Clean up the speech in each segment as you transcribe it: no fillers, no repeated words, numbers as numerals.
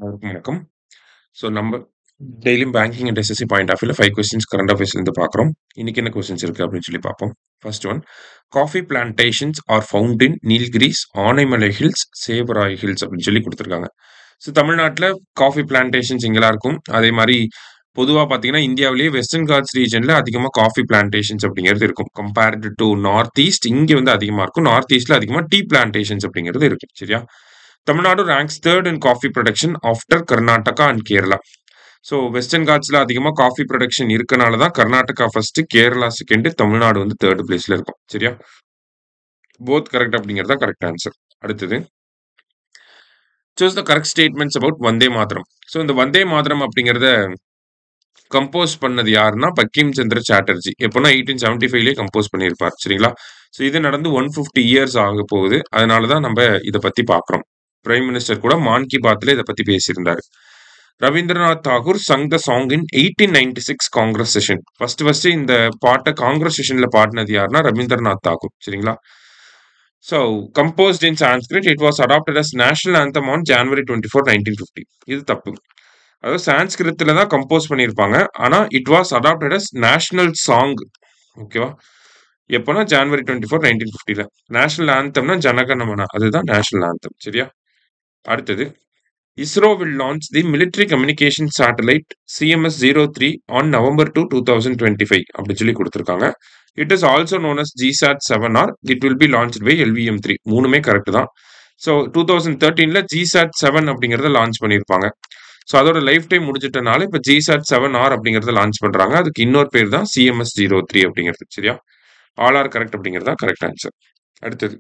வணக்கம். ஸோ நம்ம டெய்லியும் banking and SSC point of வியூல 5 கொஸ்டின்ஸ் கரண்ட் அஃபேர்ஸ்லேருந்து பார்க்குறோம். இன்னைக்கு என்ன கொஸ்டின்ஸ் இருக்கு அப்படின்னு சொல்லி பார்ப்போம். First one, coffee plantations are found in Nilgiris, Anaimalai Hills, Shevaroy Hills அப்படின்னு சொல்லி கொடுத்துருக்காங்க. ஸோ தமிழ்நாட்டில் காஃபி பிளான்டேஷன்ஸ் இங்கெல்லாம் இருக்கும். அதே மாதிரி பொதுவாக பார்த்தீங்கன்னா இந்தியாவிலேயே வெஸ்டர்ன் காட்ஸ் ரீஜனில் அதிகமாக காஃபி பிளான்டேஷன்ஸ் அப்படிங்கிறது இருக்கும். கம்பேர்டு டு நார்த் ஈஸ்ட் இங்கே வந்து அதிகமாக இருக்கும். நார்த் ஈஸ்டில் அதிகமாக டீ பிளான்டேஷன்ஸ் அப்படிங்கிறது இருக்கும். சரியா? Tamil Nadu ranks third in coffee production after Karnataka and Kerala. So western காட்ஸில் அதிகமாக காஃபி ப்ரொடக்ஷன் இருக்கனால தான் கர்நாடகா ஃபர்ஸ்ட், கேரளா செகண்ட், தமிழ்நாடு வந்து தேர்ட் பிளேஸ்ல இருக்கும். சரியா? போத் கரெக்ட் அப்படிங்கிறது தான் கரெக்ட் ஆன்சர். அடுத்தது, choose the correct statements about Vande Mataram. So இந்த வந்தே மாதரம் அப்படிங்கிறத கம்போஸ் பண்ணது யாருன்னா பக்கிம் சந்திர சாட்டர்ஜி. எப்போனா 1875லேயே கம்போஸ் பண்ணியிருப்பார். சரிங்களா? ஸோ இது நடந்து 150 இயர்ஸ் ஆக போகுது. அதனால தான் நம்ம இதை பற்றி பார்க்குறோம். பிரைம் மினிஸ்டர் கூட மான் கி பாத்ல இதை பற்றி பேசியிருந்தாரு. Rabindranath Tagore sung the song in 1896 Congress session. First இந்த பாட்டை காங்கிரஸ் செஷன்ல பாடினது யாருன்னா ரவீந்திரநாத் தாகூர். சரிங்களா? So composed in Sanskrit, it was adapted as national anthem on January 24, 1950. இது தப்பு. அதாவது சான்ஸ்கிரிட்ல தான் கம்போஸ் பண்ணியிருப்பாங்க. ஆனால் it was adapted as national song. ஓகேவா? எப்போனா ஜனவரி 24, 1950ல. நேஷனல் ஆந்தம்னா ஜனகணமன, அதுதான் நேஷனல் ஆந்தம். சரியா? அடுத்தது, ISRO will launch the military communication satellite CMS-03 on November 2, 2025 அப்படி சொல்லி கொடுத்துருக்காங்க. It is also known as GSAT-7R. It will be launched by LVM-3. மூணுமே correct தான். ஸோ 2013ல GSAT-7 அப்படிங்கிறத லான்ச் பண்ணியிருப்பாங்க. ஸோ அதோட லைஃப் டைம் முடிஞ்சிட்டனால இப்போ GSAT-7R அப்படிங்கிறத லான்ச் பண்றாங்க. அதுக்கு இன்னொரு பேர் தான் CMS-03 அப்படிங்கிறது. சரியா? ஆல் ஆர் கரெக்ட் அப்படிங்கிறது தான் கரெக்ட் ஆன்சர். அடுத்தது,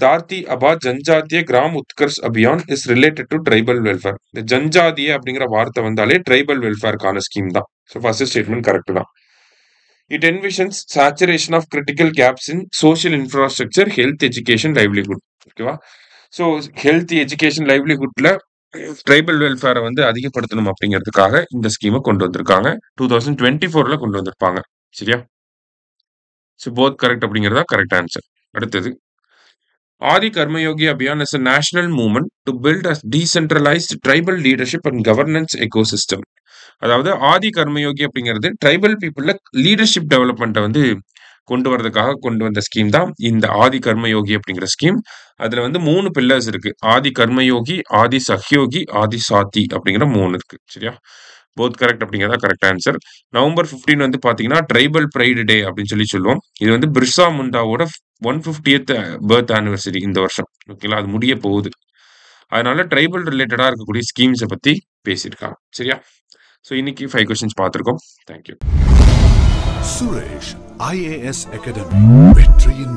Dharti Aaba Janjatiya Gram Utkarsh Abhiyan is related to tribal welfare. இந்த ஜன்ஜாதிய அப்படிங்கிற வார்த்தை வந்தாலே ட்ரைபல் வெல்ஃபேருக்கான ஸ்கீம் தான். ஸோ ஃபர்ஸ்ட் ஸ்டேட்மெண்ட் கரெக்ட் தான். It envisions saturation of critical gaps in social infrastructure, health, education, livelihood. ஓகேவா? ஸோ ஹெல்த், எஜுகேஷன், லைவ்லிஹுட்ல ட்ரைபல் வெல்ஃபேரை வந்து அதிகப்படுத்தணும் அப்படிங்கிறதுக்காக இந்த ஸ்கீமை கொண்டு வந்திருக்காங்க. 2024ல கொண்டு வந்திருப்பாங்க. சரியா? ஸோ போத் கரெக்ட் அப்படிங்கிறதா கரெக்ட் ஆன்சர். அடுத்தது, Adi Karmayogi Abhiyan is a national movement to build a decentralized tribal leadership and governance ecosystem. அதாவது ஆதி கர்மயோகி அப்படிங்கிறது ட்ரைபல் பீப்புள்ல லீடர்ஷிப் டெவலப்மெண்ட்டை வந்து கொண்டு வரதுக்காக கொண்டு வந்த ஸ்கீம் தான் இந்த ஆதி கர்மயோகி அப்படிங்கிற ஸ்கீம். அதுல வந்து 3 பில்லர்ஸ் இருக்கு. ஆதி கர்மயோகி, ஆதி சஹ்யோகி, ஆதி சாத்தி அப்படிங்கிற 3 இருக்கு. சரியா? போத் கரெக்ட் அப்படிங்கிறதா கரெக்ட் ஆன்சர். நவம்பர் 15 வந்து பாத்தீங்கன்னா ட்ரைபல் ப்ரைடு டே அப்படின்னு சொல்லி சொல்லுவோம். இது வந்து பிர்சா முண்டாவோட 150th பர்த் ஆனிவர்சரி இந்த வருஷம். ஓகேங்களா? அது முடிய போகுது. அதனால ட்ரைபல் ரிலேட்டடா இருக்கக்கூடிய ஸ்கீம்ஸை பத்தி பேசியிருக்காங்க. சரியா? ஸோ இன்னைக்கு 5 கொஸ்டின்ஸ் பார்த்துருக்கோம். தேங்க்யூ. சுரேஷ் IAS அகாடமி, வெற்றியின்